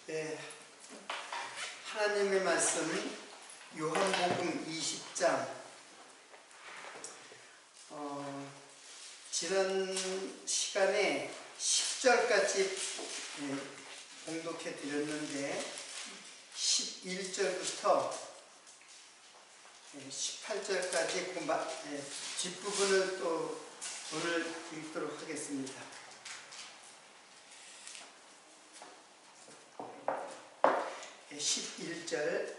네, 하나님의 말씀 요한복음 20장 지난 시간에 10절까지 봉독해 드렸는데 11절부터 18절까지 뒷부분을 또 오늘 읽도록 하겠습니다. 11절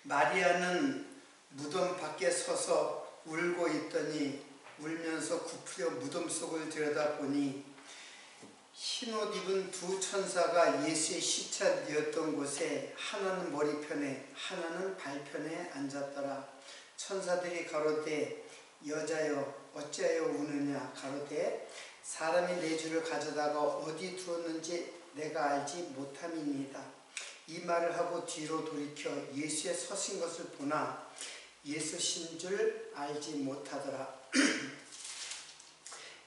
마리아는 무덤 밖에 서서 울고 있더니 울면서 굽으려 무덤 속을 들여다보니 흰옷 입은 두 천사가 예수의 시체되었던 곳에 하나는 머리편에 하나는 발편에 앉았더라. 천사들이 가로되 여자여 어찌하여 우느냐 가로되 사람이 내 주를 가져다가 어디 두었는지 내가 알지 못함이니이다. 이 말을 하고 뒤로 돌이켜 예수의 서신 것을 보나 예수신 줄 알지 못하더라.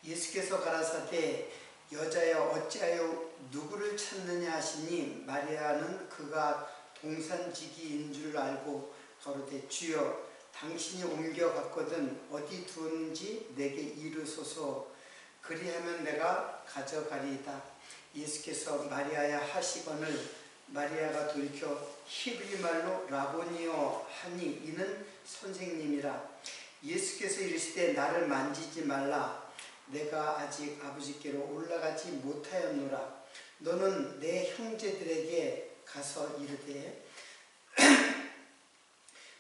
예수께서 가라사대 여자여 어찌하여 누구를 찾느냐 하시니 마리아는 그가 동산지기인 줄 알고 가로되 주여 당신이 옮겨갔거든 어디 두었는지 내게 이르소서 그리하면 내가 가져가리이다. 예수께서 마리아야 하시거늘 마리아가 돌이켜 히브리 말로 라보니여 하니 이는 선생님이라. 예수께서 이르시되 나를 만지지 말라. 내가 아직 아버지께로 올라가지 못하였노라. 너는 내 형제들에게 가서 이르되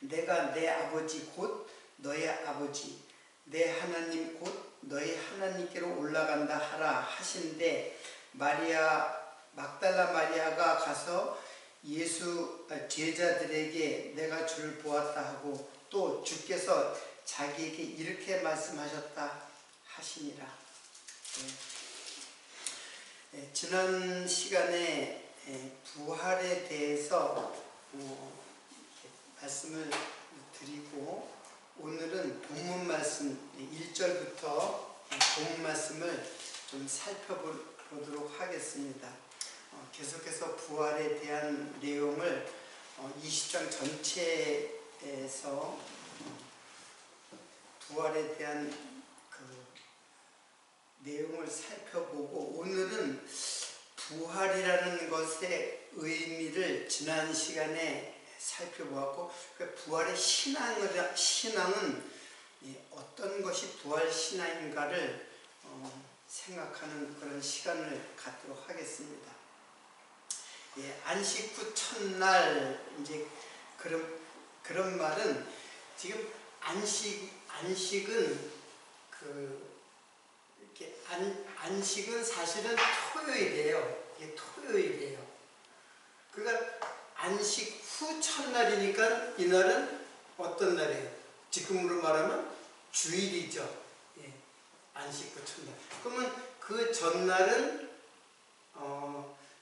내가 내 아버지 곧 너의 아버지 내 하나님 곧 너의 하나님께로 올라간다 하라 하신대 막달라 마리아가 가서 예수 제자들에게 내가 주를 보았다 하고 또 주께서 자기에게 이렇게 말씀하셨다 하시니라. 지난 시간에 부활에 대해서 말씀을 드리고 오늘은 본문 말씀 1절부터 본문 말씀을 좀 살펴보도록 하겠습니다. 계속해서 부활에 대한 내용을 20장 전체에서 부활에 대한 그 내용을 살펴보고 오늘은 부활이라는 것의 의미를 지난 시간에 살펴보았고 그 부활의 신앙은 어떤 것이 부활 신앙인가를 생각하는 그런 시간을 갖도록 하겠습니다. 안식 후 첫날 이제 그런 말은 지금 안식은 이렇게 안식은 사실은 토요일이에요. 이게 토요일이에요. 그러니까 안식 후 첫날이니까 이날은 어떤 날이에요? 지금으로 말하면 주일이죠. 안식 후 첫날. 그러면 그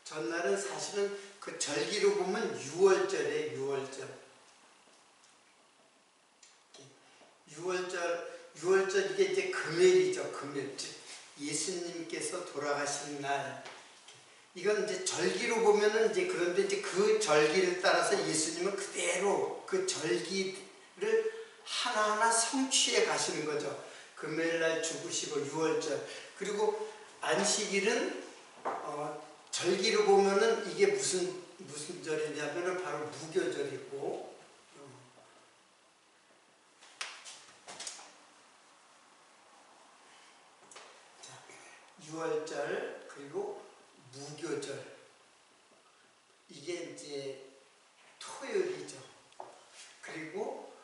전날은 사실은 그 절기로 보면 6월절이에요. 6월절 이게 이제 금요일이죠. 금요일. 예수님께서 돌아가신 날. 이건 이제 절기로 보면은 이제 그런데 이제 그 절기를 따라서 예수님은 그대로 그 절기를 하나하나 성취해 가시는 거죠. 금요일 날 죽으시고 6월절. 그리고 안식일은 절기로 보면은 이게 무슨 절이냐면은 바로 무교절이고 6월절 그리고 무교절 이게 이제 토요일이죠. 그리고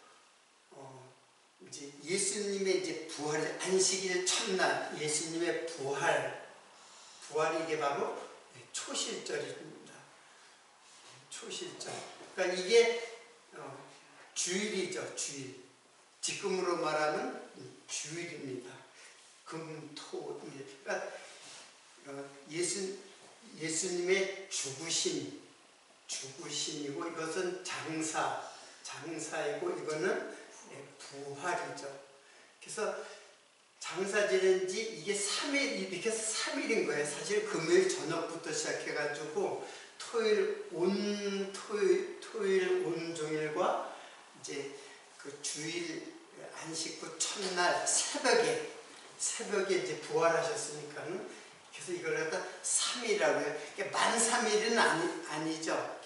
이제 예수님의 이제 부활 안식일 첫날 예수님의 부활이 이게 바로 초실절입니다. 초실절. 그러니까 이게 주일이죠. 주일. 지금으로 말하면 주일입니다. 금, 토. 그러니까 예수님의 죽으심이고 이것은 장사이고 이거는 부활이죠. 그래서 장사 지낸 지 이게 3일, 이렇게 해서 3일인 거예요. 사실 금요일 저녁부터 시작해가지고 토요일 온종일과 이제 그 주일 안식 후 첫날 새벽에 이제 부활하셨으니까는 그래서 이걸 갖다 3일이라고 해요. 만 3일은 아니죠.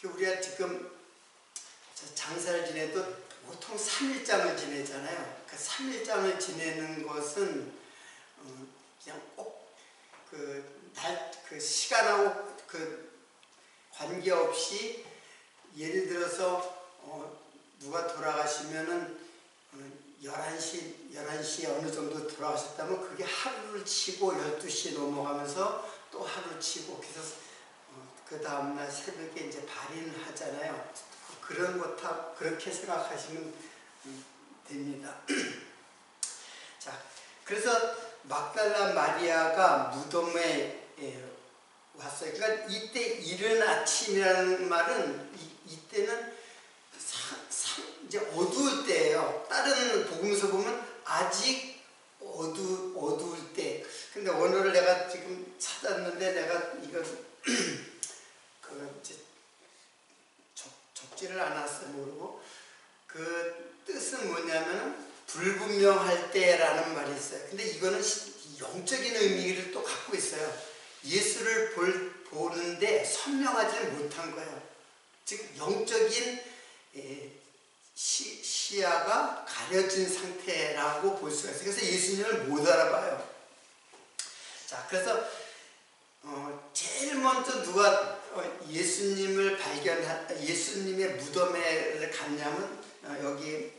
우리가 지금 장사를 지내도 보통 3일장을 지내잖아요. 그 3일장을 지내는 것은 그냥 꼭 그 시간하고 관계없이 예를 들어서 누가 돌아가시면은 11시에 어느 정도 돌아가셨다면 그게 하루를 치고 12시에 넘어가면서 또 하루를 치고 그래서 그 다음날 새벽에 이제 발인하잖아요. 그런 것 다 그렇게 생각하시면 됩니다. 자, 그래서 막달라 마리아가 무덤에 왔어요. 그러니까 이때 이른 아침이라는 말은 이때는 이제 어두울 때예요. 다른 복음서 보면 아직 어두울 때. 근데 원어를 내가 지금 찾았는데 내가 이거 이제 적지를 않았어요. 모르고. 그 뜻은 뭐냐면 불분명할 때라는 말이 있어요. 근데 이거는 영적인 의미를 또 갖고 있어요. 예수를 보는데 선명하지 못한 거예요. 즉 영적인 시야가 가려진 상태라고 볼 수가 있어요. 그래서 예수님을 못 알아봐요. 자, 그래서 제일 먼저 누가 예수님의 무덤에 갔냐면 여기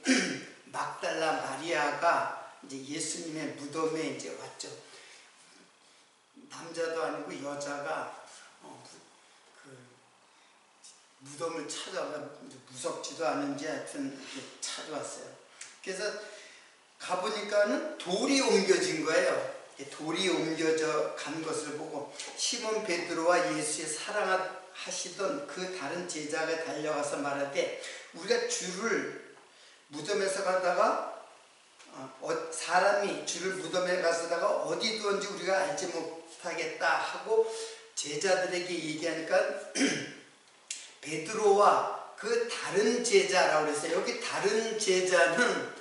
막달라 마리아가 이제 예수님의 무덤에 이제 왔죠. 남자도 아니고 여자가 무덤을 찾아가 무섭지도 않은지 하여튼 찾아왔어요. 그래서 가보니까는 돌이 옮겨진 거예요. 돌이 옮겨져 간 것을 보고 시몬 베드로와 예수의 사랑하시던 그 다른 제자가 달려가서 말하되 우리가 줄을 무덤에서 가다가 사람이 줄을 무덤에 가서다가 어디 두었는지 우리가 알지 못하겠다 하고 제자들에게 얘기하니까 베드로와 그 다른 제자라고 그랬어요. 여기 다른 제자는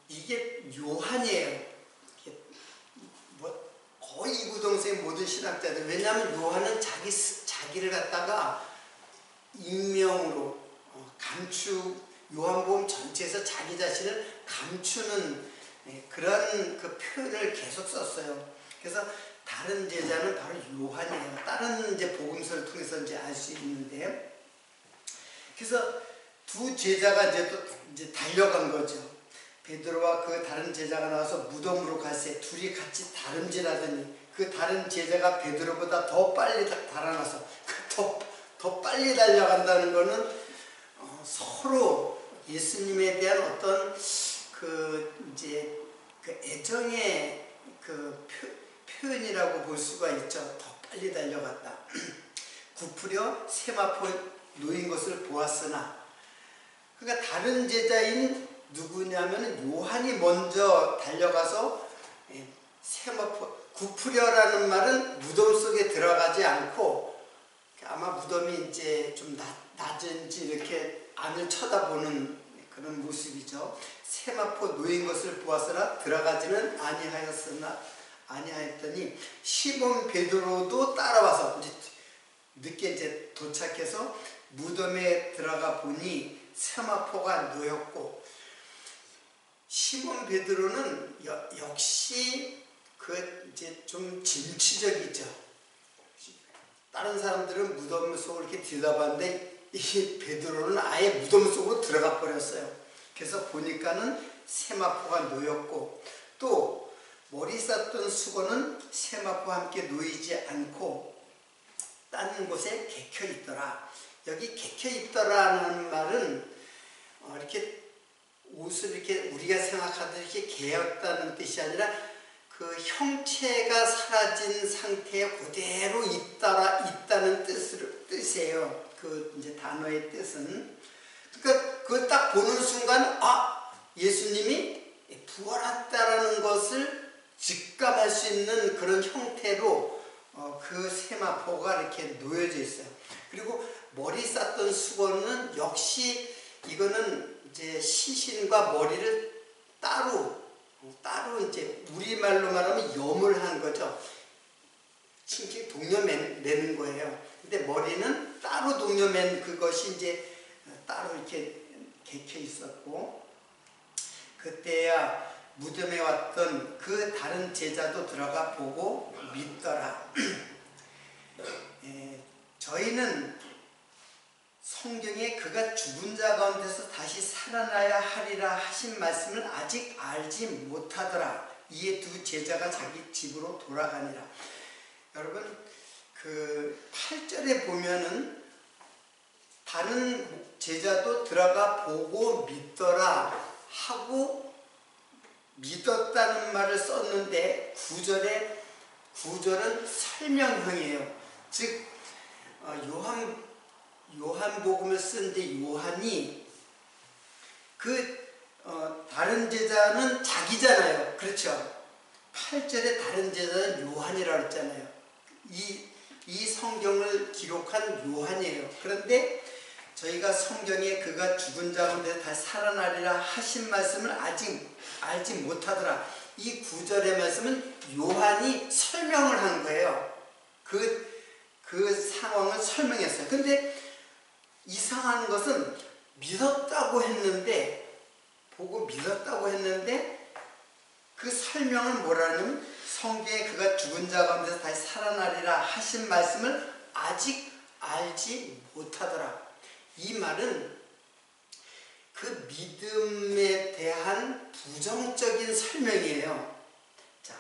이게 요한이에요. 거의 이구동성의 모든 신학자들. 왜냐하면 요한은 자기를 갖다가 익명으로 요한복음 전체에서 자기 자신을 감추는 그런 그 표현을 계속 썼어요. 그래서 다른 제자는 바로 요한이에요. 다른 이제 복음서를 통해서 이제 알 수 있는데, 그래서 두 제자가 이제 달려간 거죠. 베드로와 그 다른 제자가 나와서 무덤으로 갈새 둘이 같이 다름질하더니 그 다른 제자가 베드로보다 더 빨리 달아나서 더 빨리 달려간다는 거는 서로 예수님에 대한 어떤 이제 애정의 표현이라고 볼 수가 있죠. 더 빨리 달려갔다. 구부려 세마포 놓인 것을 보았으나, 그러니까 다른 제자인 누구냐면 요한이 먼저 달려가서 구부려라는 말은 무덤 속에 들어가지 않고 아마 무덤이 이제 좀 낮은지 이렇게 안을 쳐다보는 그런 모습이죠. 세마포 놓인 것을 보았으나 들어가지는 아니하였더니 시몬 베드로도 따라와서 이제 늦게 이제 도착해서 무덤에 들어가 보니 세마포가 놓였고, 시몬 베드로는 역시 이제 좀 진취적이죠. 다른 사람들은 무덤 속을 이렇게 들여다봤는데 이 베드로는 아예 무덤 속으로 들어가 버렸어요. 그래서 보니까는 세마포가 놓였고, 또 머리 쌌던 수건은 세마포와 함께 놓이지 않고 다른 곳에 개켜 있더라. 여기 개켜 있더라는 말은 이렇게 옷을 이렇게 우리가 생각하듯 이렇게 개었다는 뜻이 아니라 그 형체가 사라진 상태에 그대로 있다는 뜻이에요. 그 이제 단어의 뜻은. 그러니까 그걸 딱 보는 순간 예수님이 부활했다라는 것을 직감할 수 있는 그런 형태로 그 세마포가 이렇게 놓여져 있어요. 그리고 머리 쌌던 수건은 역시 이거는 이제 시신과 머리를 따로 이제 우리말로 말하면 염을 한 거죠. 칭칭 동여매는 거예요. 근데 머리는 따로 동여맨 그것이 이제 따로 이렇게 개켜 있었고, 그때야 무덤에 왔던 그 다른 제자도 들어가 보고 믿더라. 저희는 성경에 그가 죽은 자 가운데서 다시 살아나야 하리라 하신 말씀을 아직 알지 못하더라. 이에 두 제자가 자기 집으로 돌아가니라. 여러분, 그 8절에 보면은 다른 제자도 들어가 보고 믿더라 하고 믿었다는 말을 썼는데 9절은 설명형이에요. 즉 요한복음을 쓴데 요한이 다른 제자는 자기잖아요. 그렇죠? 8절에 다른 제자는 요한이라고 했잖아요. 이 성경을 기록한 요한이에요. 그런데 저희가 성경에 그가 죽은 자 가운데 다시 살아나리라 하신 말씀을 아직 알지 못하더라. 이 9절의 말씀은 요한이 설명을 한 거예요. 그 상황을 설명했어요. 근데 이상한 것은 보고 믿었다고 했는데 그 설명을 뭐라냐면 성경에 그가 죽은 자 가운데서 다시 살아나리라 하신 말씀을 아직 알지 못하더라. 이 말은 그 믿음에 대한 부정적인 설명이에요. 자,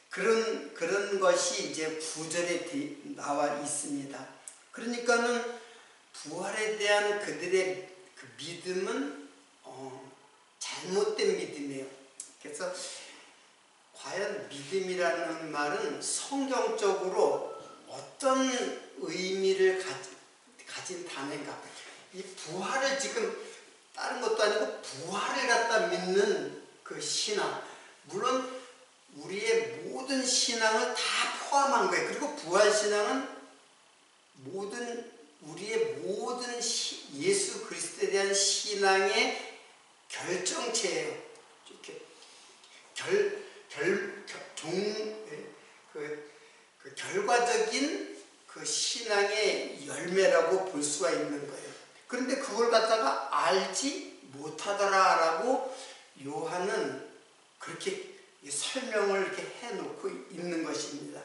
그런 것이 이제 9절에 나와 있습니다. 그러니까는 부활에 대한 그들의 그 믿음은 잘못된 믿음이에요. 그래서 과연 믿음이라는 말은 성경적으로 어떤 의미를 가진 단어인가? 이 부활을 지금 다른 것도 아니고 부활을 갖다 믿는 그 신앙, 물론 우리의 모든 신앙을 다 포함한 거예요. 그리고 부활 신앙은 우리의 모든 예수 그리스도에 대한 신앙의 결정체예요. 이렇게 결과적인 그 신앙의 열매라고 볼 수가 있는 거예요. 그런데 그걸 갖다가 알지 못하더라라고 요한은 그렇게 설명을 이렇게 해놓고 있는 것입니다.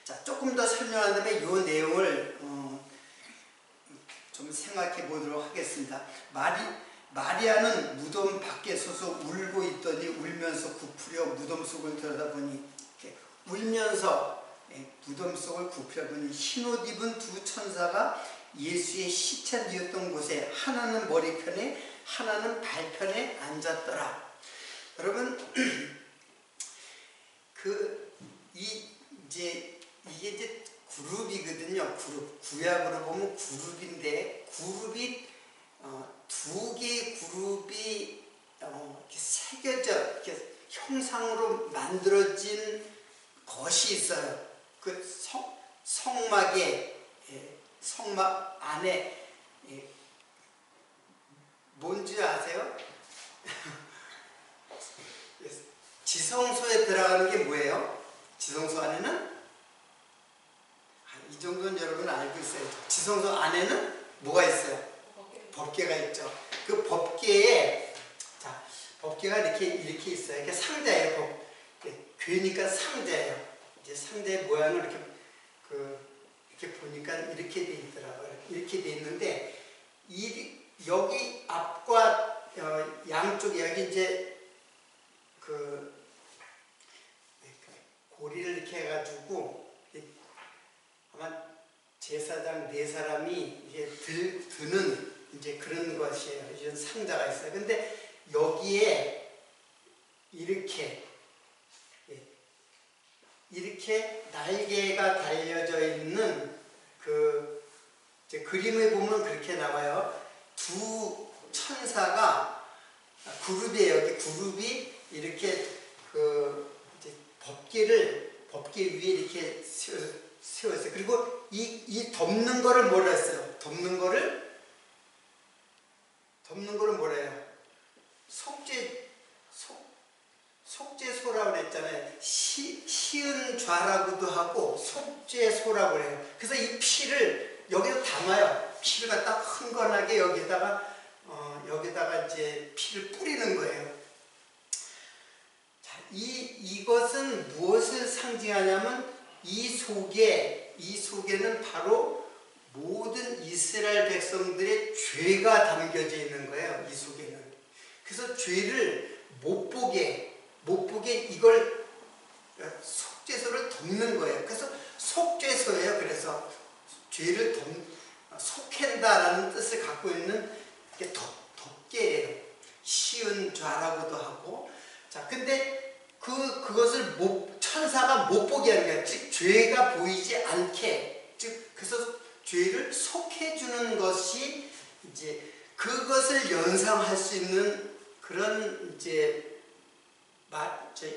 자, 조금 더 설명하자면 이 내용을 좀 생각해 보도록 하겠습니다. 마리아는 무덤 밖에 서서 울고 있더니 울면서 굽으려 무덤 속을 들여다보니 울면서 무덤 속을 굽혀보니 흰옷 입은 두 천사가 예수의 시체 뉘었던 곳에 하나는 머리편에 하나는 발편에 앉았더라. 여러분, 이게 이제 그룹이거든요. 구약으로 보면 그룹인데 그룹이 두 개의 그룹이 이렇게 새겨져 이렇게 형상으로 만들어진 것이 있어요. 그 성막 안에 뭔지 아세요? 지성소에 들어가는 게 뭐예요? 지성소 안에는 이 정도는 여러분 알고 있어요. 지성소 안에는 뭐가 있어요? 법궤가 있죠. 그 법궤에 법궤가 이렇게 있어요. 이렇게 상자예요. 괴니까 상자예요. 이제 상자의 모양을 이렇게 보니까 이렇게 돼 있더라고요. 이렇게 돼 있는데 여기 앞과 양쪽에 여기 이제 고리를 이렇게 해가지고 아마 제사장 네 사람이 이게 드는 이제 그런 것이에요. 이런 상자가 있어요. 근데 여기에 이렇게 날개가 달려져 있는 그림을 보면 그렇게 나와요. 두 천사가 그룹이에요. 여기 그룹이 이렇게 이제 법계 위에 이렇게 세워있어요. 그리고 이 덮는 거를 뭐라 했어요? 덮는 거를 뭐라 해요? 속죄소라고 그랬잖아요. 시은좌라고도 하고 속죄소라고 그래요. 그래서 이 피를 여기다 담아요. 피를 갖다 흥건하게 여기다가 이제 피를 뿌리는 거예요. 자, 이것은 무엇을 상징하냐면 이 속에는 바로 모든 이스라엘 백성들의 죄가 담겨져 있는 거예요. 이 속에는. 그래서 죄를 못 보게 이걸 속죄소를 덮는 거예요. 그래서 속죄소예요. 그래서 죄를 속한다라는 뜻을 갖고 있는 덮개예요. 시은좌라고도 하고. 자, 근데 그것을 천사가 못 보게 하는 거예요. 즉 죄가 보이지 않게. 그래서 죄를 속해주는 것이 이제 그것을 연상할 수 있는 그런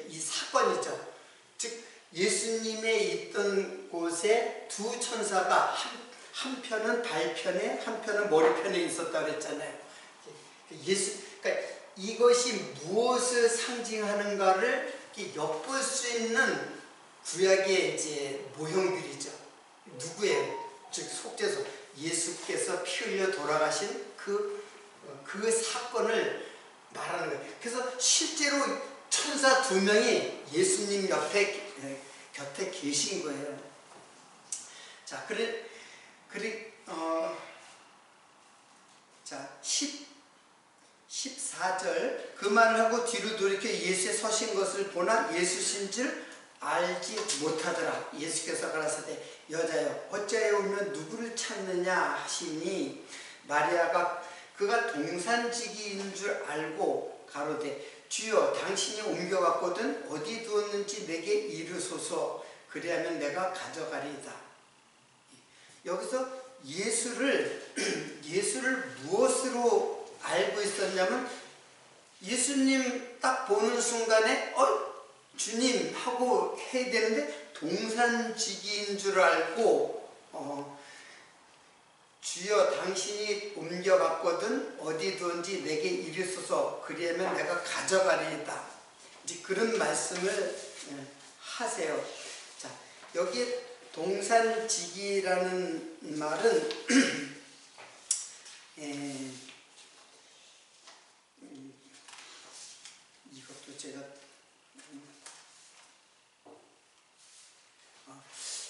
이 사건이죠. 즉 예수님의 있던 곳에 두 천사가 한편은 발편에 한편은 머리편에 있었다 그랬잖아요. 그러니까 이것이 무엇을 상징하는가를 엿볼 수 있는 구약의 이제 모형들이죠. 누구예요? 즉 속죄소, 예수께서 피 흘려 돌아가신 그 사건을 말하는 거예요. 그래서 실제로 천사 2명이 예수님 곁에 계신 거예요. 자, 자, 14절 그 말을 하고 뒤로 돌이켜 예수의 서신 것을 보나 예수신 줄 알지 못하더라. 예수께서 가라사대 여자여 어찌하여 울면 누구를 찾느냐 하시니 마리아가 그가 동산지기인 줄 알고 가로되 주여 당신이 옮겨갔거든 어디 두었는지 내게 이르소서 그리하면 내가 가져가리이다. 여기서 예수를 무엇으로 알고 있었냐면 예수님 딱 보는 순간에 주님 하고 해야 되는데 동산지기인 줄 알고 주여 당신이 옮겨갔거든 어디 두었는지 내게 이르소서 그리하면 내가 가져가리이다. 이제 그런 말씀을 하세요. 자, 여기 동산지기라는 말은 이것도 제가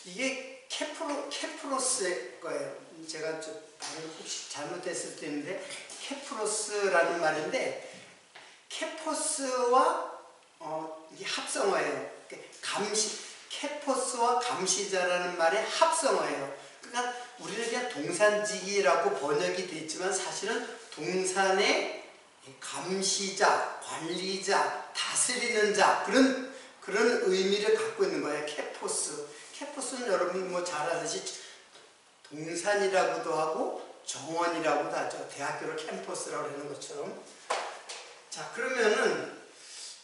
이게 케프로스의 거예요. 제가 좀 혹시 잘못했을 때 있는데 케프로스라는 말인데 케포스와 이게 합성어예요. 케포스와 감시자라는 말의 합성어예요. 그러니까 우리는 그냥 동산지기라고 번역이 돼 있지만 사실은 동산의 감시자, 관리자, 다스리는 자 그런 의미를 갖고 있는 거예요. 케포스는 여러분 뭐 잘 아듯이 동산이라고도 하고 정원이라고도 하죠. 대학교를 캠퍼스라고 하는 것처럼. 자, 그러면은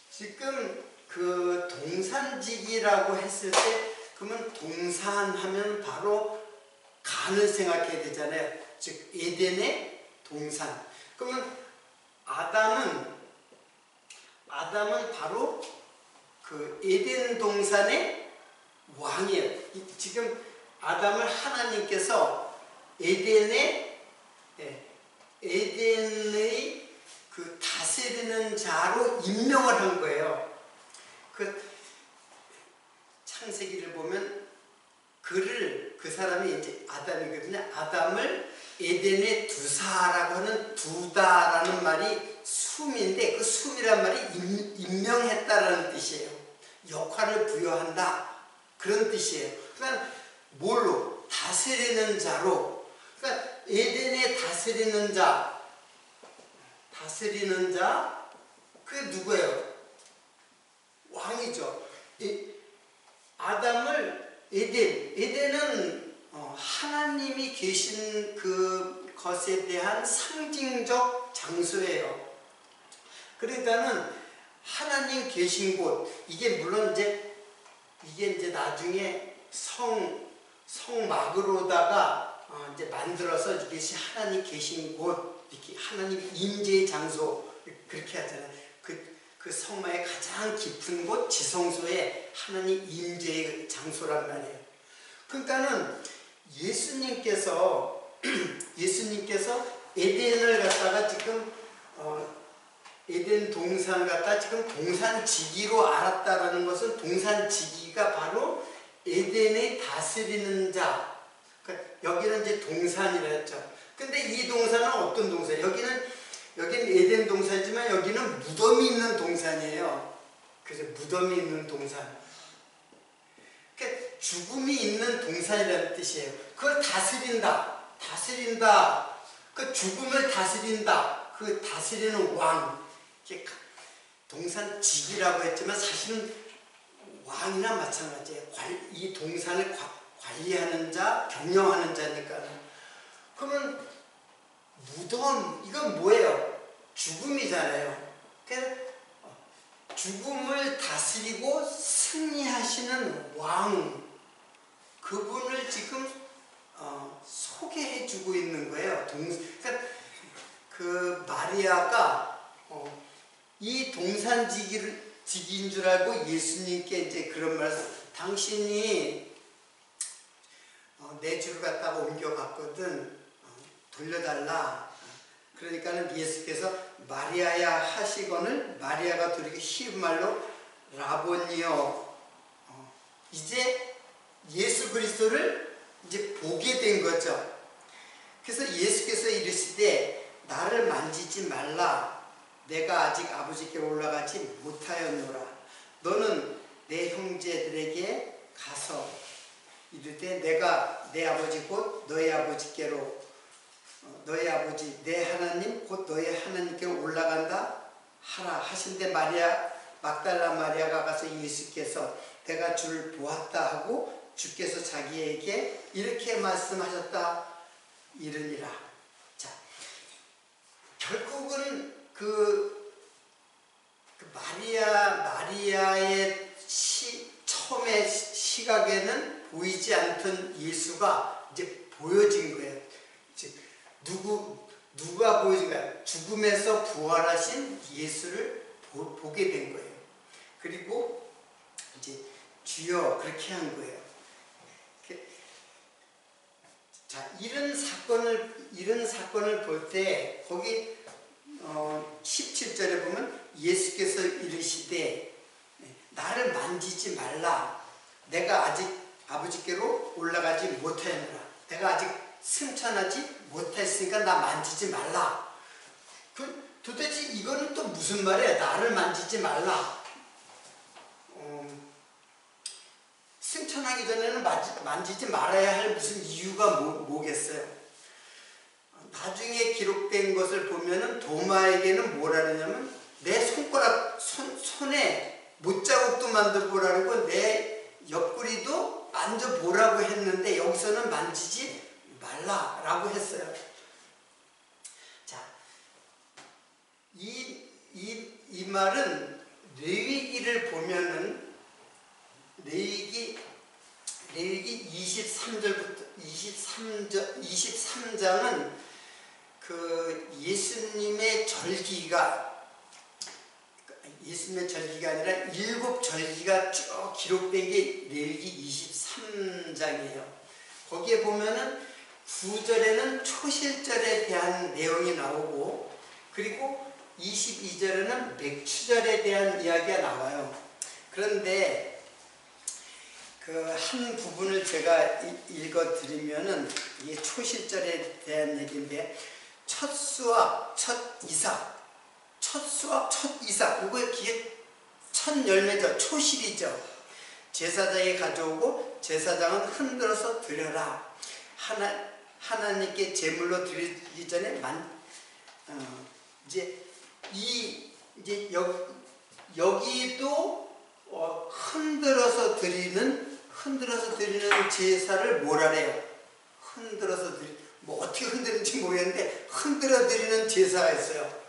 지금 그 동산지기라고 했을 때 그러면 동산하면 바로 간을 생각해야 되잖아요. 즉 에덴의 동산. 그러면 아담은 바로 그 에덴 동산의 왕이에요. 지금 아담을 하나님께서 에덴의 그 다스리는 자로 임명을 한 거예요. 그 창세기를 보면 그 사람이 이제 아담이거든요. 아담을 에덴에 두사라고 하는 두다라는 말이 숨인데 그 숨이란 말이 임명했다라는 뜻이에요. 역할을 부여한다 그런 뜻이에요. 그러니까 뭘로? 다스리는 자로. 그러니까 에덴에 다스리는 자 그게 누구예요? 왕이죠. 아담을 에덴은 하나님이 계신 그 것에 대한 상징적 장소예요. 그러니까는 하나님 계신 곳, 이게 물론 이게 나중에 성막으로다가 이제 만들어서 이것이 하나님 계신 곳, 이렇게 하나님 임재의 장소 그렇게 하잖아요. 그 성막의 가장 깊은 곳 지성소에 하나님 임재의 장소란 말이에요. 그러니까는 예수님께서 에덴을 갖다가 지금 에덴 동산 갖다 지금 동산지기로 알았다라는 것은 동산지기가 바로 에덴의 다스리는 자. 그러니까 여기는 이제 동산이라 했죠. 근데 이 동산은 어떤 동산? 여기는 에덴 동산이지만 여기는 무덤이 있는 동산이에요. 그래서 무덤이 있는 동산. 그러니까 죽음이 있는 동산이라는 뜻이에요. 그걸 다스린다. 그 죽음을 다스린다. 그 다스리는 왕. 동산직이라고 했지만 사실은 왕이나 마찬가지예요. 이 동산을 관리하는 자, 경영하는 자니까. 그러면 무덤, 이건 뭐예요? 죽음이잖아요. 그러니까 죽음을 다스리고 승리하시는 왕, 그분을 지금 소개해주고 있는 거예요. 그러니까 그 마리아가 이 동산지기인 줄 알고 예수님께 이제 그런 말씀, 당신이 내 주를 갖다가 옮겨갔거든, 돌려달라. 그러니까는 예수께서 마리아야 하시거늘, 마리아가 돌이켜 히브말로 라보니요, 이제 예수 그리스도를 이제 보게 된 거죠. 그래서 예수께서 이르시되 나를 만지지 말라. 내가 아직 아버지께로 올라가지 못하였노라. 너는 내 형제들에게 가서 이르되 내가 내 아버지 곧 너희 아버지께로, 너희 아버지 내 하나님 곧 너희 하나님께로 올라간다 하라 하신데 막달라 마리아가 가서 예수께서 내가 주를 보았다 하고 주께서 자기에게 이렇게 말씀하셨다 이르니라. 자, 결국은 그 마리아의 처음에 시각에는 보이지 않던 예수가 이제 보여진 거예요. 즉 누가 보여진 거야? 죽음에서 부활하신 예수를 보게 된 거예요. 그리고 이제 주여 그렇게 한 거예요. 자, 이런 사건을 볼 때 거기 17절에 보면 예수께서 이르시되 나를 만지지 말라. 내가 아직 아버지께로 올라가지 못하였노라. 내가 아직 승천하지 못했으니까 나 만지지 말라. 도대체 이거는 또 무슨 말이야? 나를 만지지 말라. 승천하기 전에는 만지지 말아야 할 무슨 이유가 뭐겠어요? 나중에 기록된 것을 보면은 도마에게는 뭐라 그러냐면 내 손에 못자국도 만져보라고 내 옆구리도 만져보라고 했는데 여기서는 만지지 말라라고 했어요. 자, 이 말은 레위기를 보면은 레위기 23장은 그 예수님의 절기가 아니라 7절기가 쭉 기록된 게 레위기 23장이에요. 거기에 보면은 9절에는 초실절에 대한 내용이 나오고, 그리고 22절에는 맥추절에 대한 이야기가 나와요. 그런데 그 한 부분을 제가 읽어 드리면은 이게 초실절에 대한 얘기인데, 첫 수확, 첫 이삭, 이거 이게 첫 열매죠. 초실이죠. 제사장이 가져오고 제사장은 흔들어서 드려라. 하나님께 제물로 드리기 전에 여기도 흔들어서 드리는 제사를 뭐라 그래요? 뭐 어떻게 흔드는지 모르겠는데 흔들어 드리는 제사가 있어요.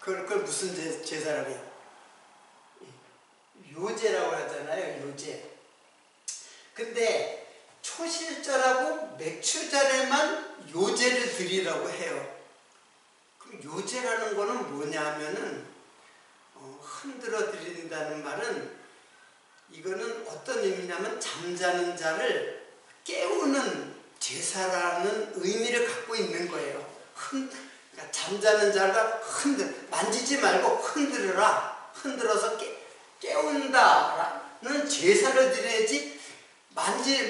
그걸 무슨 제사라고 해요? 요제라고 하잖아요. 요제. 근데 초실절하고 맥추절에만 요제를 드리라고 해요. 그럼 요제라는 거는 뭐냐 하면은 흔들어 드린다는 말은 이거는 어떤 의미냐면 잠자는 자를 깨우는 제사라는 의미를 갖고 있는 거예요. 그러니까 잠자는 자가 만지지 말고 흔들어라. 흔들어서 깨운다라는 제사를 드려야지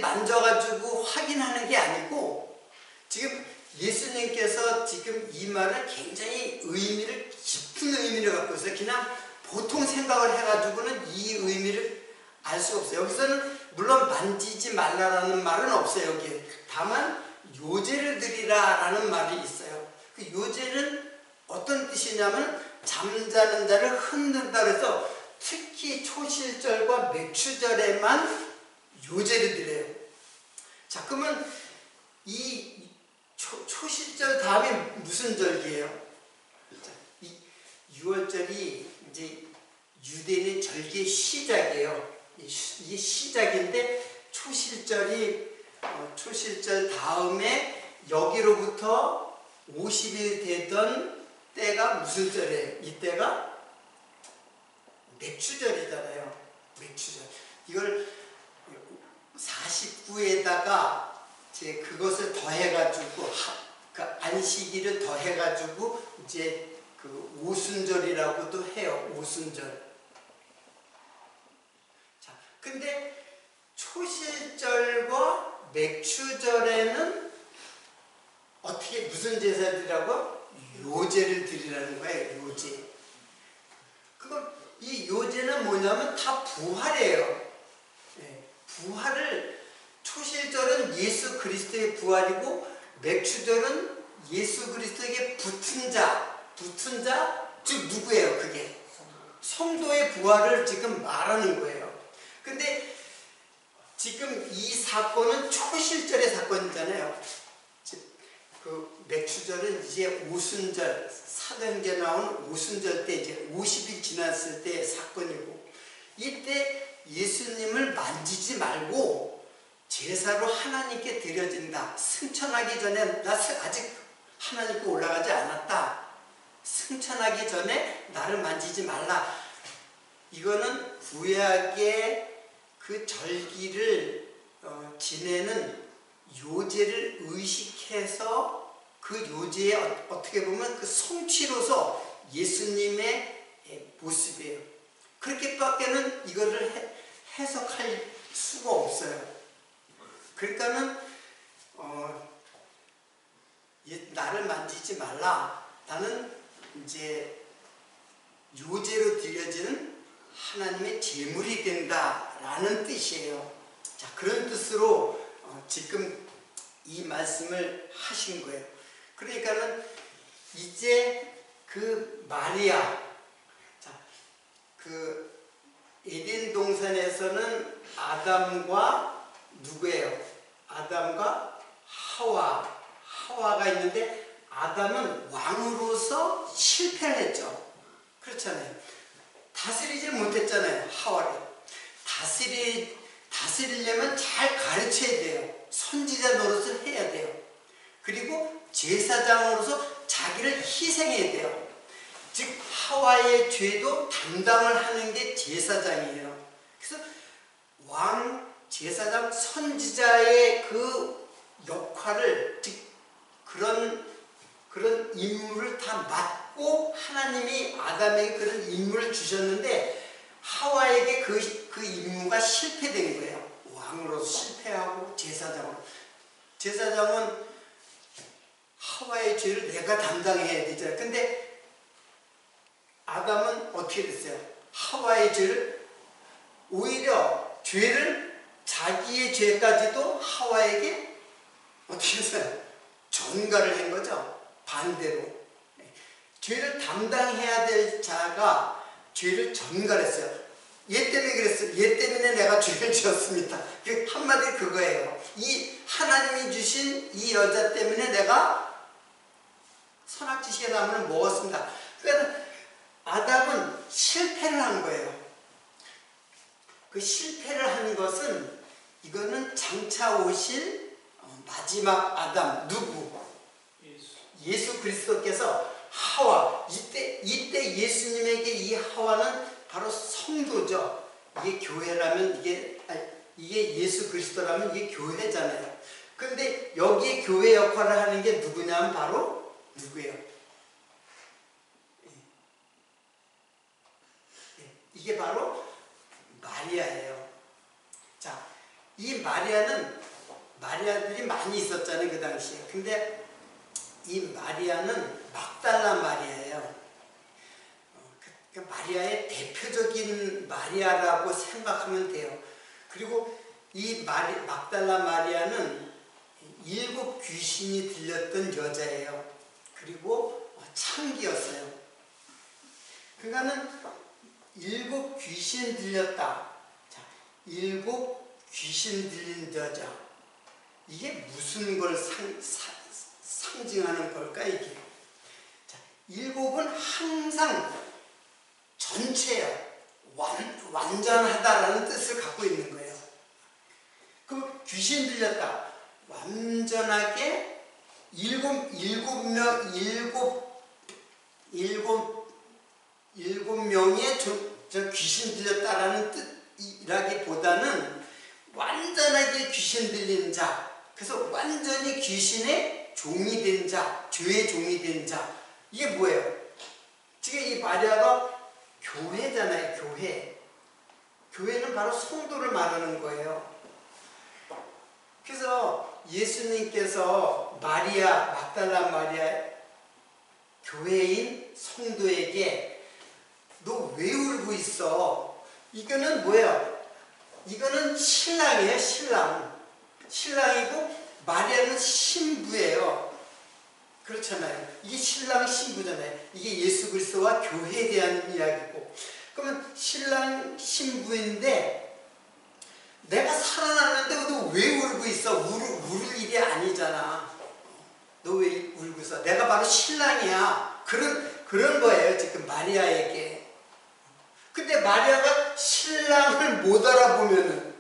만져가지고 확인하는 게 아니고 지금 예수님께서 지금 이 말을 굉장히 깊은 의미를 갖고 있어요. 그냥 보통 생각을 해가지고는 이 의미를 알 수 없어요. 여기서는 물론 만지지 말라라는 말은 없어요. 여기에. 다만 요제를 드리라라는 말이 있어요. 그 요제는 어떤 뜻이냐면 잠자는 자를 흔든다 그래서 특히 초실절과 맥추절에만 요제를 드려요. 자, 그러면 이 초실절 다음에 무슨 절기예요? 이 6월절이 이제 유대인의 절기의 시작이에요. 이게 시작인데 초실절 다음에 여기로부터 50일 되던 때가 무슨 절이에요? 이때가 맥추절이잖아요. 맥추절. 이걸 49에다가 이제 그것을 더해가지고 그 안식일을 더해가지고 이제 그 오순절이라고도 해요. 오순절. 자, 근데 초실절과 맥추절에는 어떻게 무슨 제사들이라고? 요제를 드리라는 거예요. 요제. 그럼 이 요제는 뭐냐면 다 부활이에요. 부활을 초실절은 예수 그리스도의 부활이고 맥추절은 예수 그리스도에게 붙은 자 즉 누구예요? 그게 성도의 부활을 지금 말하는 거예요. 근데 지금 이 사건은 초실절의 사건이잖아요. 그 맥추절은 이제 오순절, 사도행전에 나온 오순절 때 이제 50일 지났을 때 사건이고, 이때 예수님을 만지지 말고 제사로 하나님께 드려진다. 승천하기 전에 나 아직 하나님께 올라가지 않았다. 승천하기 전에 나를 만지지 말라. 이거는 구약의 그 절기를 지내는 요제를 의식해서 그 요제에 어떻게 보면 그 성취로서 예수님의 모습이에요. 그렇게밖에는 이거를 해석할 수가 없어요. 그러니까는 나를 만지지 말라. 나는 이제 요제로 드려지는 하나님의 제물이 된다라는 뜻이에요. 자, 그런 뜻으로 지금 이 말씀을 하신 거예요. 그러니까는 이제 그 마리아, 자, 그 에덴 동산에서는 아담과 누구예요? 아담과 하와가 있는데 아담은 왕으로서 실패를 했죠. 그렇잖아요. 다스리지 못했잖아요. 하와를. 다스리려면 잘 가르쳐야 돼요. 선지자 노릇을 해야 돼요. 그리고 제사장으로서 자기를 희생해야 돼요. 즉 하와의 죄도 담당을 하는 게 제사장이에요. 그래서 왕, 제사장, 선지자의 그 역할을, 즉 그런 임무를 다 맡고 하나님이 아담에게 그런 임무를 주셨는데 하와에게 그 임무가 실패된 거예요. 왕으로서 실패하고 제사장은 하와의 죄를 내가 담당해야 되잖아요. 근데 아담은 어떻게 됐어요? 하와의 죄를 오히려 자기의 죄까지도 하와에게 어떻게 했어요? 전가를 한 거죠. 반대로. 죄를 담당해야 될 자가 죄를 전가했어요. 얘 때문에 그랬어요. 얘 때문에 내가 죄를 지었습니다. 한마디 그거예요. 이 하나님이 주신 이 여자 때문에 내가 선악지식의 나무를 먹었습니다. 그러니까 아담은 실패를 한 거예요. 그 실패를 한 것은 이거는 장차 오실 마지막 아담 누구? 예수 그리스도께서 하와 이때 예수님에게 이 하와는 바로 성도죠. 이게 교회라면 이게 예수 그리스도라면 이게 교회잖아요. 그런데 여기에 교회 역할을 하는 게 누구냐면 바로 누구예요? 이게 바로 마리아예요. 자, 이 마리아들이 많이 있었잖아요, 그 당시에. 근데 이 마리아는 막달라 마리아예요. 그 마리아의 대표적인 마리아라고 생각하면 돼요. 그리고 이 막달라 마리아는 7 귀신이 들렸던 여자예요. 그리고 창기였어요. 그러니까는 7 귀신 들렸다. 자, 7 귀신 들린 여자. 이게 무슨 걸 상징하는 걸까, 이게? 자, 7은 항상 전체야. 완전하다라는 뜻을 갖고 있는 거예요. 그 귀신 들렸다. 완전하게 7 명의 저 귀신 들렸다라는 뜻이라기보다는 완전하게 귀신 들린 자. 그래서 완전히 귀신의 종이 된 자, 죄의 종이 된 자. 이게 뭐예요? 지금 이 마리아가 교회잖아요, 교회. 교회는 바로 성도를 말하는 거예요. 그래서 예수님께서 막달라 마리아 교회인 성도에게 너 왜 울고 있어? 이거는 뭐예요? 이거는 신랑이에요, 신랑. 신랑이고 마리아는 신부예요. 그렇잖아요. 이게 신랑 신부잖아요. 이게 예수 그리스도와 교회에 대한 이야기고. 그러면 신랑 신부인데 내가 살아났는데 너 왜 울고 있어? 울을 일이 아니잖아. 너 왜 울고 있어? 내가 바로 신랑이야. 그런 거예요, 지금 마리아에게. 근데 마리아가 신랑을 못 알아보면은,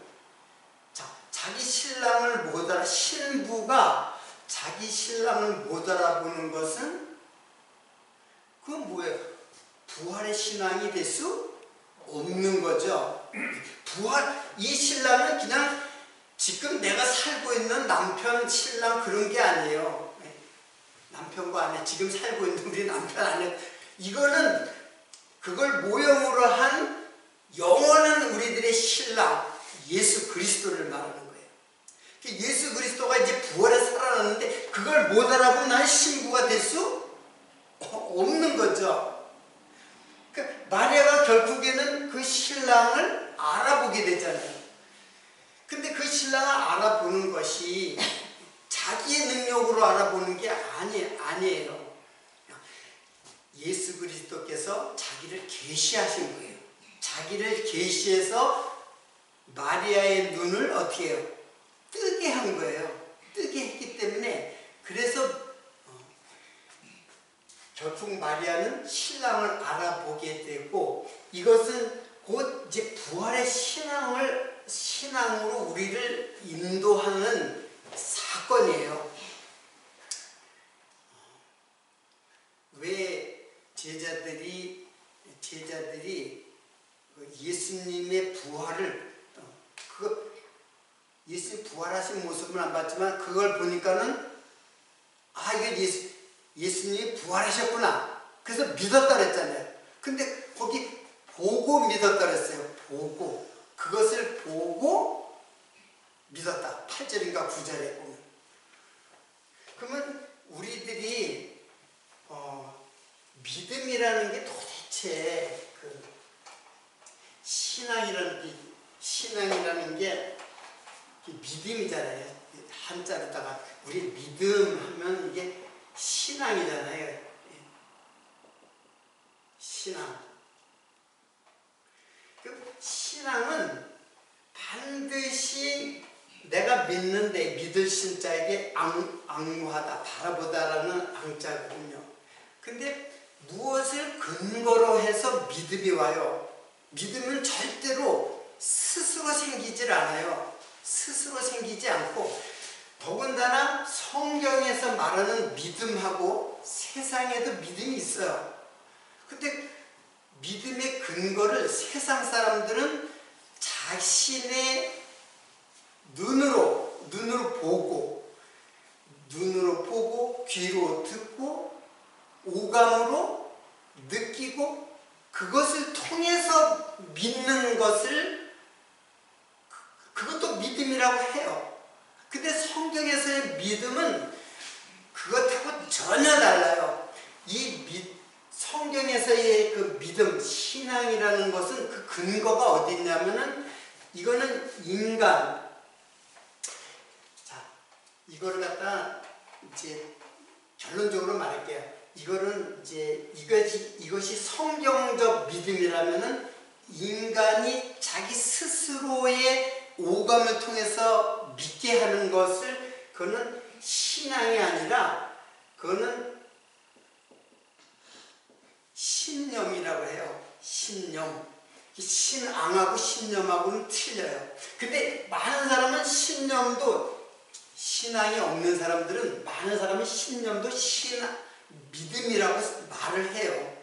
자기 신랑을 못 신부가 자기 신랑을 못 알아보는 것은 그건 뭐예요? 부활의 신앙이 될 수 없는 거죠. 이 신랑은 그냥 지금 내가 살고 있는 남편, 신랑 그런 게 아니에요. 남편과 아내, 지금 살고 있는 우리 남편, 아내, 이거는 그걸 모형으로 한 영원한 우리들의 신랑, 예수 그리스도를 말하는 거예요. 예수 그리스도가 이제 부활에 살아났는데 그걸 못 알아보면 나는 신부가 될 수 없는 거죠. 마리아가 결국에는 그 신랑을 알아보게 되잖아요. 근데 그 신랑을 알아보는 것이 자기의 능력으로 알아보는 게 아니에요. 예수 그리스도께서 자기를 계시하신 거예요. 자기를 계시해서 마리아의 눈을 어떻게 해요? 뜨게 한 거예요. 뜨게 했기 때문에 그래서 결국 마리아는 신랑을 알아보게 되고 이것은 곧 이제 부활의 신앙으로 우리를 인도하는 사건이에요. 왜 제자들이 예수님의 부활을 예수님 부활하신 모습은 안 봤지만 그걸 보니까는 이게 예수님이 부활하셨구나. 그래서 믿었다 그랬잖아요. 근데 거기 보고 믿었다 그랬어요. 보고. 그것을 보고 믿었다. 8절인가 9절에 보면. 그러면 우리들이 믿음이라는 게 도대체 신앙이라는 게 믿음이잖아요. 한자로다가 우리 믿음 하면 이게 신앙이잖아요. 신앙. 신앙은 반드시 내가 믿는데 믿을 신자에게 앙무하다, 바라보다라는 앙자거든요. 근데 무엇을 근거로 해서 믿음이 와요? 믿음은 절대로 스스로 생기질 않아요. 스스로 생기지 않고, 더군다나 성경에서 말하는 믿음하고 세상에도 믿음이 있어요. 근데 믿음의 근거를 세상 사람들은 자신의 눈으로 보고 귀로 듣고 오감으로 느끼고 그것을 통해서 믿는 것을, 그것도 믿음이라고 해요. 근데 성경에서의 믿음은 그것하고 전혀 달라요. 성경에서의 그 믿음, 신앙이라는 것은 그 근거가 어디 있냐면은, 이거는 인간. 자, 이거를 갖다 이제 결론적으로 말할게요. 이거는 이제 이것이 성경적 믿음이라면은 인간이 자기 스스로의 오감을 통해서 믿게 하는 것을, 그거는 신앙이 아니라 그거는 신념이라고 해요. 신념. 신앙하고 신념하고는 틀려요. 근데 많은 사람은 신념도, 신앙이 없는 사람들은, 많은 사람은 신념도 믿음이라고 말을 해요.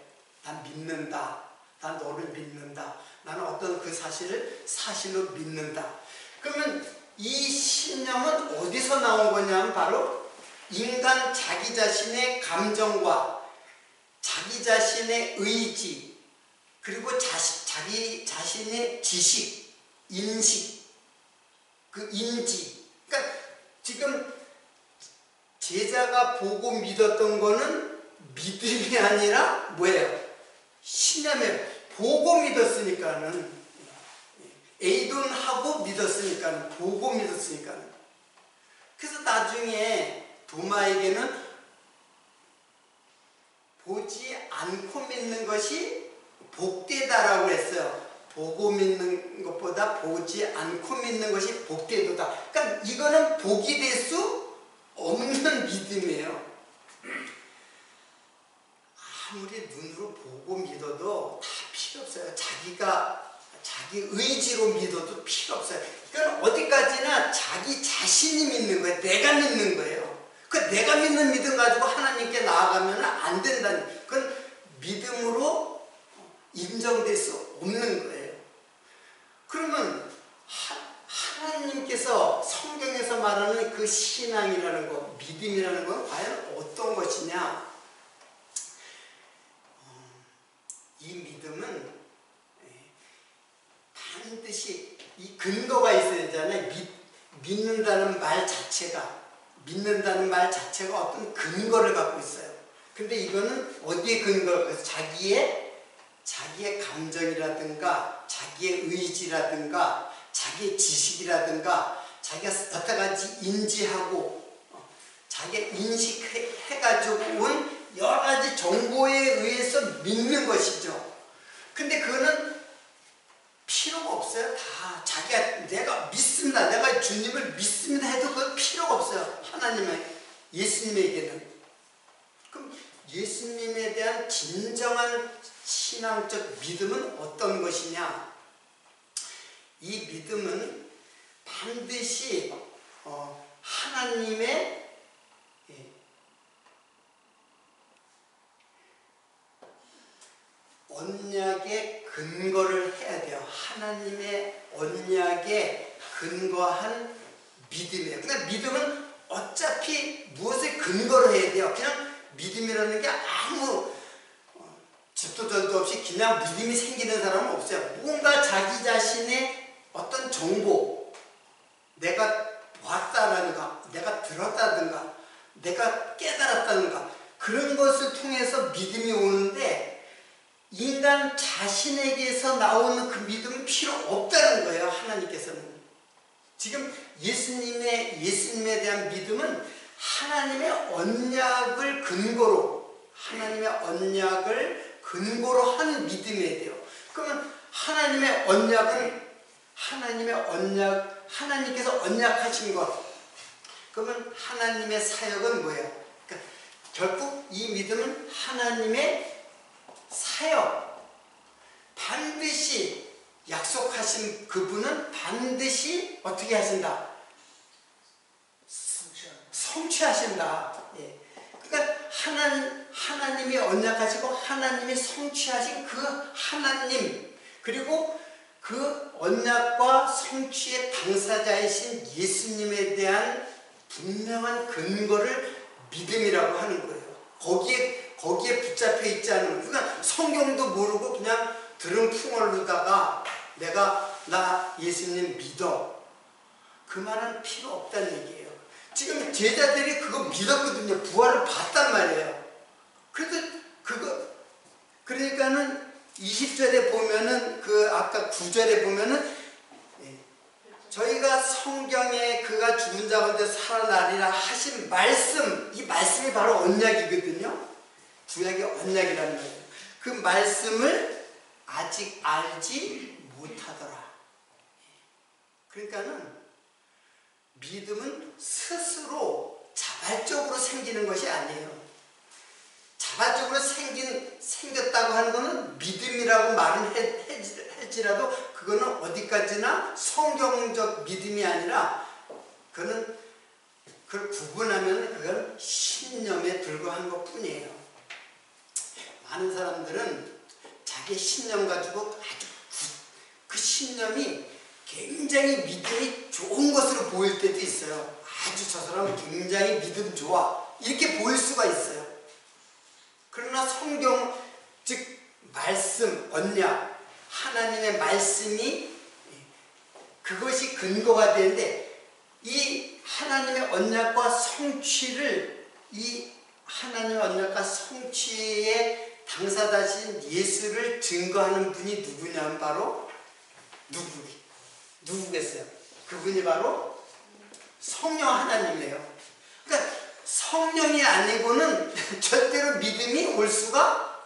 난 믿는다. 난 너를 믿는다. 나는 어떤 그 사실을 사실로 믿는다. 그러면 이 신념은 어디서 나온 거냐면 바로 인간 자기 자신의 감정과 자기 자신의 의지, 그리고 자기 자신의 지식, 인식, 그 인지. 그러니까 지금 제자가 보고 믿었던 거는 믿음이 아니라 뭐예요? 신념이에요. 보고 믿었으니까는, 에이돈하고 믿었으니까는, 보고 믿었으니까는. 그래서 나중에 도마에게는 보지 않고 믿는 것이 복되다라고 했어요. 보고 믿는 것보다 보지 않고 믿는 것이 복되도다. 그러니까 이거는 복이 될 수 없는 믿음이에요. 아무리 눈으로 보고 믿어도 다 필요 없어요. 자기 의지로 믿어도 필요 없어요. 이건 어디까지나 자기 자신이 믿는 거예요. 내가 믿는 거예요. 그 내가 믿는 믿음 가지고 하나님께 나아가면 안 된다는, 그건 믿음으로 인정될 수 없는 거예요. 그러면 하나님께서 성경에서 말하는 그 신앙이라는 것, 믿음이라는 건 과연 어떤 것이냐? 이 믿음은 반드시 이 근거가 있어야 되잖아요. 믿는다는 말 자체가 어떤 근거를 갖고 있어요. 근데 이거는 어디에 근거가 있어요? 자기의 감정이라든가 자기의 의지라든가 자기의 지식이라든가 자기가 여태까지 인지하고 자기가 인식해가지고 온 여러 가지 정보에 의해서 믿는 것이죠. 근데 그거는 필요가 없어요. 다 내가 믿습니다. 내가 주님을 믿습니다 해도 그건 필요가 없어요. 예수님에게는. 그럼 예수님에 대한 진정한 신앙적 믿음은 어떤 것이냐? 이 믿음은 반드시 하나님의 언약에 근거를 해야 돼요. 하나님의 언약에 근거한 믿음이에요. 그러니까 믿음은 어차피 무엇에 근거를 해야 돼요. 그냥 믿음이라는 게 아무 집도절도 없이 그냥 믿음이 생기는 사람은 없어요. 뭔가 자기 자신의 어떤 정보, 내가 봤다든가, 내가 들었다든가, 내가 깨달았다든가, 그런 것을 통해서 믿음이 오는데, 인간 자신에게서 나오는 그 믿음은 필요 없다는 거예요. 하나님께서는. 지금 예수님에 대한 믿음은 하나님의 언약을 근거로 하는 믿음이어야 돼요. 그러면 하나님께서 언약하신 것, 그러면 하나님의 사역은 뭐예요? 그러니까 결국 이 믿음은 하나님의 사역, 반드시 약속하신 그분은 반드시 어떻게 하신다? 성취하신다. 예. 그러니까 하나님이 언약하시고 하나님이 성취하신 그 하나님, 그리고 그 언약과 성취의 당사자이신 예수님에 대한 분명한 근거를 믿음이라고 하는 거예요. 거기에 붙잡혀 있지 않은 거예요. 그러니까 성경도 모르고 그냥 들은 풍월로다가 나 예수님 믿어, 그 말은 필요 없다는 얘기예요. 지금 제자들이 그거 믿었거든요. 부활을 봤단 말이에요. 그러니까는 20절에 보면은 아까 9절에 보면은 저희가 성경에 그가 죽은 자 가운데 살아나리라 하신 말씀, 이 말씀이 바로 언약이거든요. 구약의 언약이라는 거예요. 그 말씀을 아직 알지 못하더라. 그러니까는 믿음은 스스로 자발적으로 생기는 것이 아니에요. 자발적으로 생겼다고 하는 것은 믿음이라고 말은 할지라도 그거는 어디까지나 성경적 믿음이 아니라 그걸 구분하면 그건 신념에 불과한 것 뿐이에요. 많은 사람들은 자기 신념 가지고 아주 그 신념이 굉장히 믿음이 좋은 것으로 보일 때도 있어요. 아주 저 사람은 굉장히 믿음 좋아, 이렇게 보일 수가 있어요. 그러나 성경, 즉 말씀, 언약, 하나님의 말씀이 그것이 근거가 되는데, 이 하나님의 언약과 성취를, 이 하나님의 언약과 성취의 당사자신 예수를 증거하는 분이 누구냐면 바로 누구겠어요? 그분이 바로 성령 하나님이에요. 그러니까 성령이 아니고는 절대로 믿음이 올 수가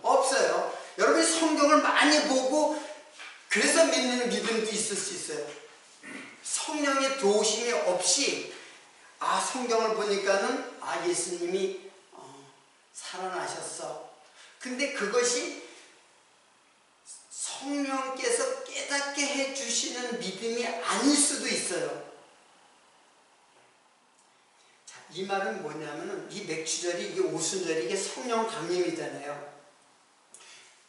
없어요. 여러분이 성경을 많이 보고 그래서 믿는 믿음도 있을 수 있어요. 성령의 도우심이 없이 성경을 보니까는 예수님이 살아나셨어. 근데 그것이 성령께서 깨닫게 해주시는 믿음이 아닐 수도 있어요. 자, 이 말은 뭐냐면은 이 맥주절이, 이게 오순절이, 이게 성령 강림이잖아요.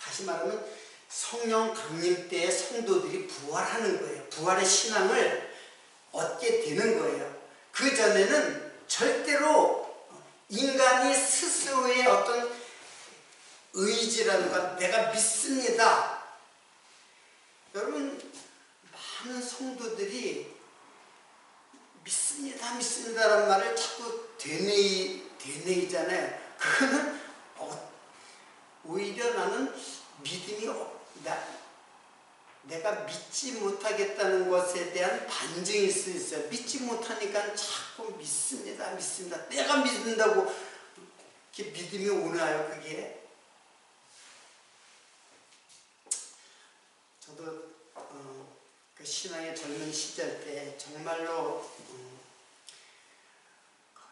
다시 말하면 성령 강림 때에 성도들이 부활하는 거예요. 부활의 신앙을 얻게 되는 거예요. 그 전에는 절대로 인간이 스스로의 어떤 의지라든가 내가 믿습니다. 여러분, 많은 성도들이 믿습니다라는 말을 자꾸 되뇌이잖아요. 그거는 오히려 나는 믿음이 내가 믿지 못하겠다는 것에 대한 반증일 수 있어요. 믿지 못하니까 자꾸 믿습니다. 내가 믿는다고 이렇게 믿음이 오나요, 그게? 저도 그 신앙의 젊은 시절 때 정말로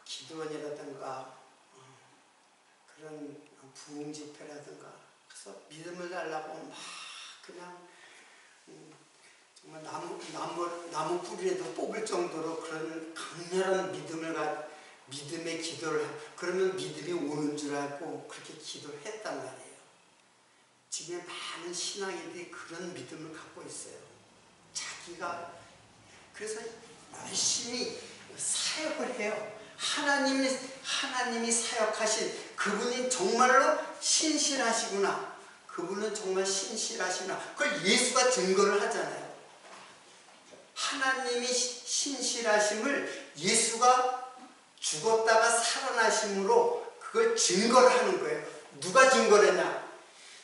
기도원이라든가 그런 부흥 집회라든가 그래서 믿음을 달라고 막 그냥 정말 나무 뿌리라도 뽑을 정도로 그런 강렬한 믿음의 기도를 그러면 믿음이 오는 줄 알고 그렇게 기도를 했단 말이에요. 지금 많은 신앙인들이 그런 믿음을 갖고 있어요. 자기가 그래서 열심히 사역을 해요. 하나님이 사역하신 그분이 정말로 신실하시구나. 그분은 정말 신실하시구나. 그걸 예수가 증거를 하잖아요. 하나님이 신실하심을 예수가 죽었다가 살아나심으로 그걸 증거를 하는 거예요. 누가 증거를 했냐?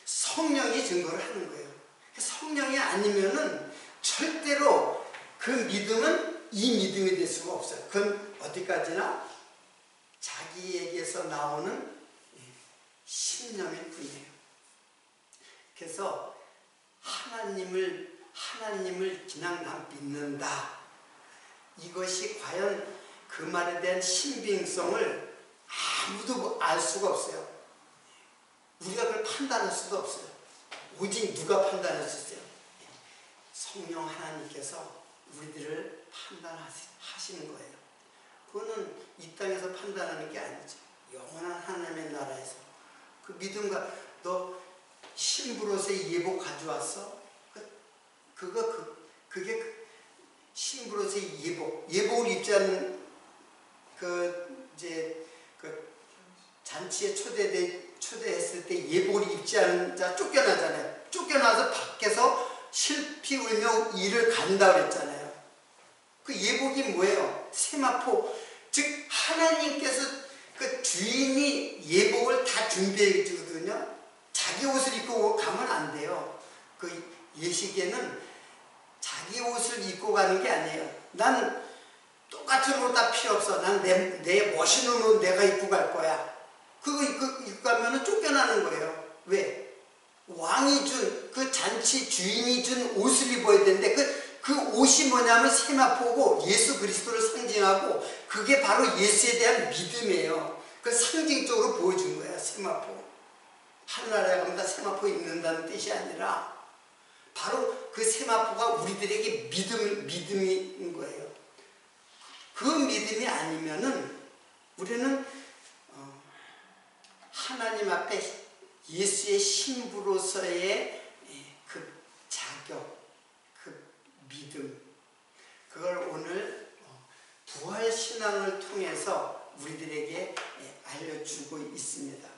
성령이 증거를 하는 거예요. 성령이 아니면은 절대로 그 믿음은 이 믿음이 될 수가 없어요. 그건 어디까지나 자기에게서 나오는 신념일 뿐이에요. 그래서 하나님을 그냥 난 믿는다. 이것이 과연 그 말에 대한 신빙성을 아무도 알 수가 없어요. 우리가 그걸 판단할 수도 없어요. 오직 누가 판단할 수 있어요? 성령 하나님께서 우리들을 판단하시는 거예요. 그거는 이 땅에서 판단하는 게 아니죠. 영원한 하나님의 나라에서. 그 믿음과 너 신부로서의 예복 가져왔어? 그게 신부로서의 예복을 입지 않는 잔치에 초대했을 때 예복을 입지 않은 자 쫓겨나잖아요. 쫓겨나서 밖에서 실피 울며 일을 간다 그랬잖아요. 그 예복이 뭐예요? 세마포. 즉 하나님께서 그 주인이 예복을 다 준비해 주거든요. 자기 옷을 입고 가면 안 돼요. 그 예식에는 자기 옷을 입고 가는 게 아니에요. 난 똑같은 옷 다 필요 없어. 난 내 멋있는 옷 내가 입고 갈 거야. 그거 입고 가면 쫓겨나는 거예요. 왜? 왕이 준, 그 잔치 주인이 준 옷을 입어야 되는데 그 옷이 뭐냐면 세마포고 예수 그리스도를 상징하고 그게 바로 예수에 대한 믿음이에요. 그걸 상징적으로 보여준 거야. 세마포. 하늘나라에 가면 다 세마포 입는다는 뜻이 아니라 바로 그 세마포가 우리들에게 믿음인 거예요. 그 믿음이 아니면은 우리는 하나님 앞에 예수의 신부로서의 그 자격, 그 믿음, 그걸 오늘 부활신앙을 통해서 우리들에게 알려주고 있습니다.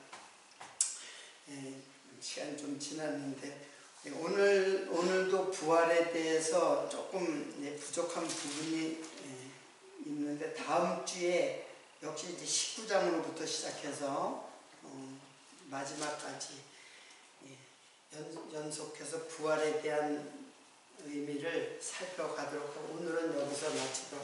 시간 좀 지났는데 오늘도 부활에 대해서 조금 부족한 부분이 있는데 다음 주에 역시 이제 19장으로부터 시작해서 마지막까지 연속해서 부활에 대한 의미를 살펴가도록 하고 오늘은 여기서 마치도록